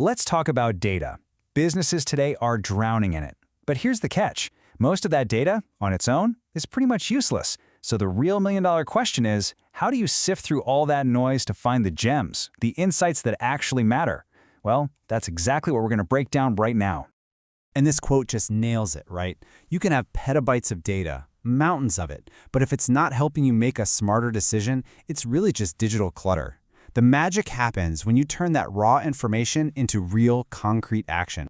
Let's talk about data. Businesses today are drowning in it. But here's the catch. Most of that data, on its own, is pretty much useless. So the real million-dollar question is, how do you sift through all that noise to find the gems, the insights that actually matter? Well, that's exactly what we're going to break down right now. And this quote just nails it, right? You can have petabytes of data, mountains of it, but if it's not helping you make a smarter decision, it's really just digital clutter. The magic happens when you turn that raw information into real, concrete action.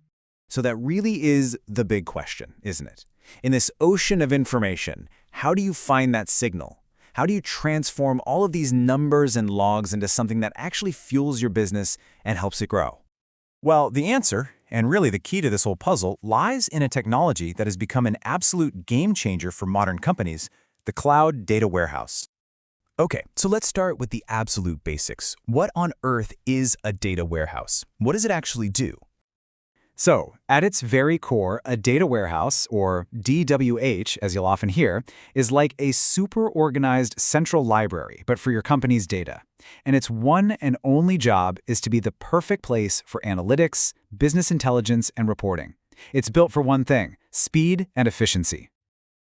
So that really is the big question, isn't it? In this ocean of information, how do you find that signal? How do you transform all of these numbers and logs into something that actually fuels your business and helps it grow? Well, the answer, and really the key to this whole puzzle, lies in a technology that has become an absolute game changer for modern companies, the cloud data warehouse. Okay, so let's start with the absolute basics. What on earth is a data warehouse? What does it actually do? So, at its very core, a data warehouse, or DWH, as you'll often hear, is like a super organized central library, but for your company's data. And its one and only job is to be the perfect place for analytics, business intelligence, and reporting. It's built for one thing: speed and efficiency.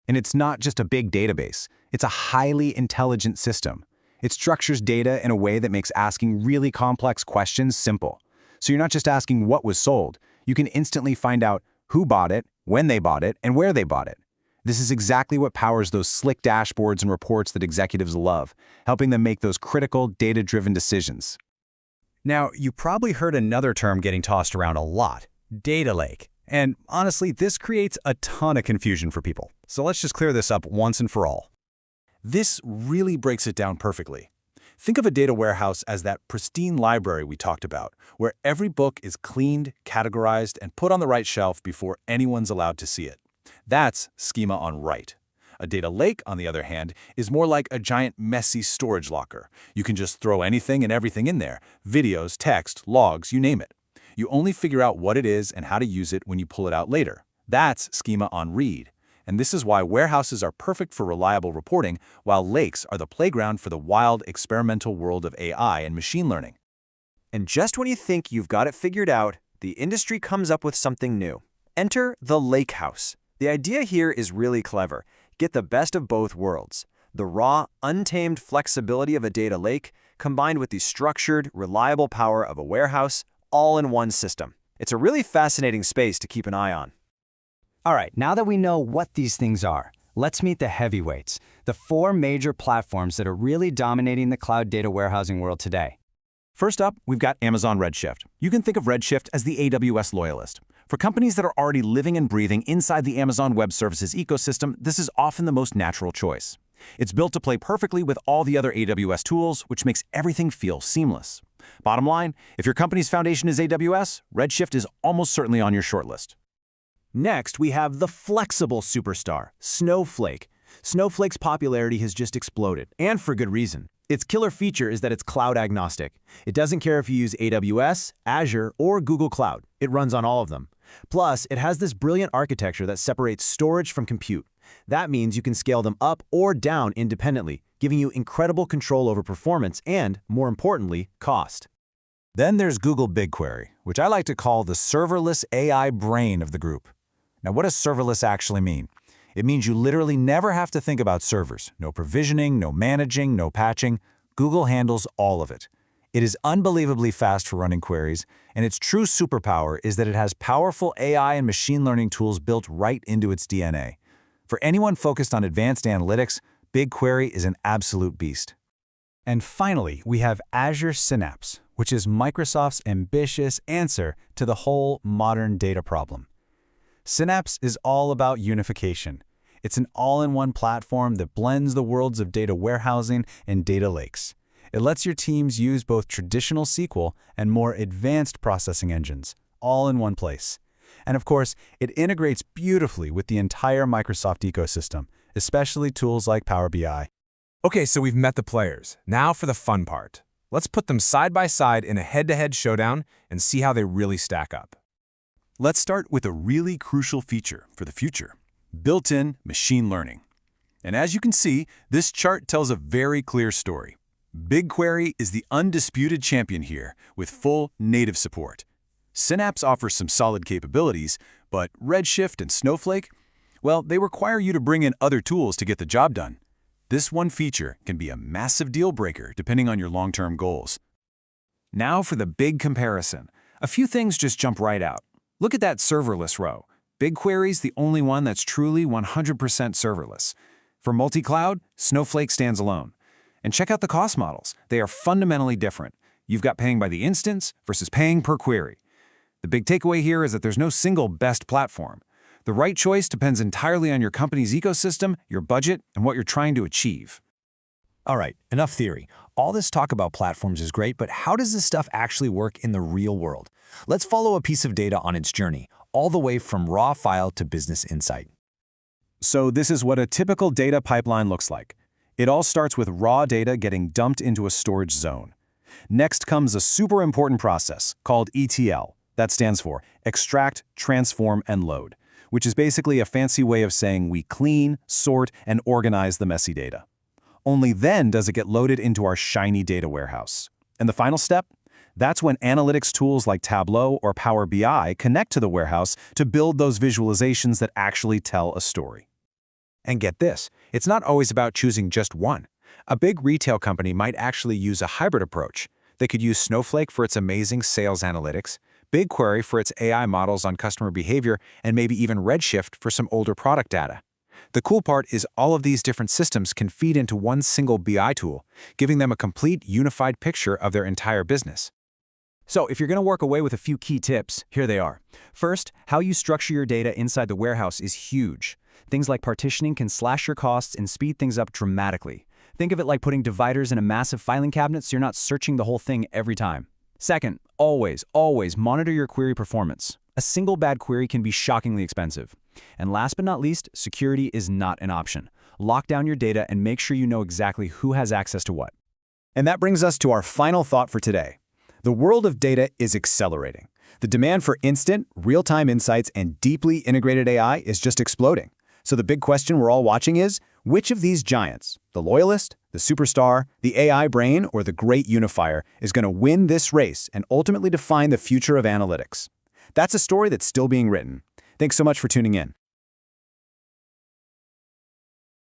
And it's not just a big database. It's a highly intelligent system. It structures data in a way that makes asking really complex questions simple. So you're not just asking what was sold. You can instantly find out who bought it, when they bought it, and where they bought it. This is exactly what powers those slick dashboards and reports that executives love, helping them make those critical, data-driven decisions. Now, you probably heard another term getting tossed around a lot: data lake. And honestly, this creates a ton of confusion for people. So let's just clear this up once and for all. This really breaks it down perfectly. Think of a data warehouse as that pristine library we talked about, where every book is cleaned, categorized, and put on the right shelf before anyone's allowed to see it. That's schema on write. A data lake, on the other hand, is more like a giant messy storage locker. You can just throw anything and everything in there: videos, text, logs, you name it. You only figure out what it is and how to use it when you pull it out later. That's schema on read. And this is why warehouses are perfect for reliable reporting, while lakes are the playground for the wild, experimental world of AI and machine learning. And just when you think you've got it figured out, the industry comes up with something new. Enter the lakehouse. The idea here is really clever. Get the best of both worlds: the raw, untamed flexibility of a data lake, combined with the structured, reliable power of a warehouse, all in one system. It's a really fascinating space to keep an eye on. All right, now that we know what these things are, let's meet the heavyweights, the 4 major platforms that are really dominating the cloud data warehousing world today. First up, we've got Amazon Redshift. You can think of Redshift as the AWS loyalist. For companies that are already living and breathing inside the Amazon Web Services ecosystem, this is often the most natural choice. It's built to play perfectly with all the other AWS tools, which makes everything feel seamless. Bottom line, if your company's foundation is AWS, Redshift is almost certainly on your shortlist. Next, we have the flexible superstar, Snowflake. Snowflake's popularity has just exploded, and for good reason. Its killer feature is that it's cloud agnostic. It doesn't care if you use AWS, Azure, or Google Cloud. It runs on all of them. Plus, it has this brilliant architecture that separates storage from compute. That means you can scale them up or down independently, giving you incredible control over performance and, more importantly, cost. Then there's Google BigQuery, which I like to call the serverless AI brain of the group. Now, what does serverless actually mean? It means you literally never have to think about servers. No provisioning, no managing, no patching. Google handles all of it. It is unbelievably fast for running queries, and its true superpower is that it has powerful AI and machine learning tools built right into its DNA. For anyone focused on advanced analytics, BigQuery is an absolute beast. And finally, we have Azure Synapse, which is Microsoft's ambitious answer to the whole modern data problem. Synapse is all about unification. It's an all-in-one platform that blends the worlds of data warehousing and data lakes. It lets your teams use both traditional SQL and more advanced processing engines, all in one place. And of course, it integrates beautifully with the entire Microsoft ecosystem, especially tools like Power BI. Okay, so we've met the players. Now for the fun part. Let's put them side by side in a head-to-head showdown and see how they really stack up. Let's start with a really crucial feature for the future: built-in machine learning. And as you can see, this chart tells a very clear story. BigQuery is the undisputed champion here with full native support. Synapse offers some solid capabilities, but Redshift and Snowflake, well, they require you to bring in other tools to get the job done. This one feature can be a massive deal breaker depending on your long-term goals. Now for the big comparison. A few things just jump right out. Look at that serverless row. BigQuery's the only one that's truly 100% serverless. For multi-cloud, Snowflake stands alone. And check out the cost models. They are fundamentally different. You've got paying by the instance versus paying per query. The big takeaway here is that there's no single best platform. The right choice depends entirely on your company's ecosystem, your budget, and what you're trying to achieve. All right, enough theory. All this talk about platforms is great, but how does this stuff actually work in the real world? Let's follow a piece of data on its journey, all the way from raw file to business insight. So this is what a typical data pipeline looks like. It all starts with raw data getting dumped into a storage zone. Next comes a super important process called ETL. That stands for extract, transform, and load, which is basically a fancy way of saying we clean, sort, and organize the messy data. Only then does it get loaded into our shiny data warehouse. And the final step? That's when analytics tools like Tableau or Power BI connect to the warehouse to build those visualizations that actually tell a story. And get this, it's not always about choosing just one. A big retail company might actually use a hybrid approach. They could use Snowflake for its amazing sales analytics, BigQuery for its AI models on customer behavior, and maybe even Redshift for some older product data. The cool part is all of these different systems can feed into one single BI tool, giving them a complete, unified picture of their entire business. So if you're going to walk away with a few key tips, here they are. First, how you structure your data inside the warehouse is huge. Things like partitioning can slash your costs and speed things up dramatically. Think of it like putting dividers in a massive filing cabinet so you're not searching the whole thing every time. Second, always monitor your query performance. A single bad query can be shockingly expensive. And last but not least, security is not an option. Lock down your data and make sure you know exactly who has access to what. And that brings us to our final thought for today. The world of data is accelerating. The demand for instant, real-time insights and deeply integrated AI is just exploding. So the big question we're all watching is, which of these giants, the loyalist, the superstar, the AI brain, or the great unifier, is going to win this race and ultimately define the future of analytics? That's a story that's still being written. Thanks so much for tuning in.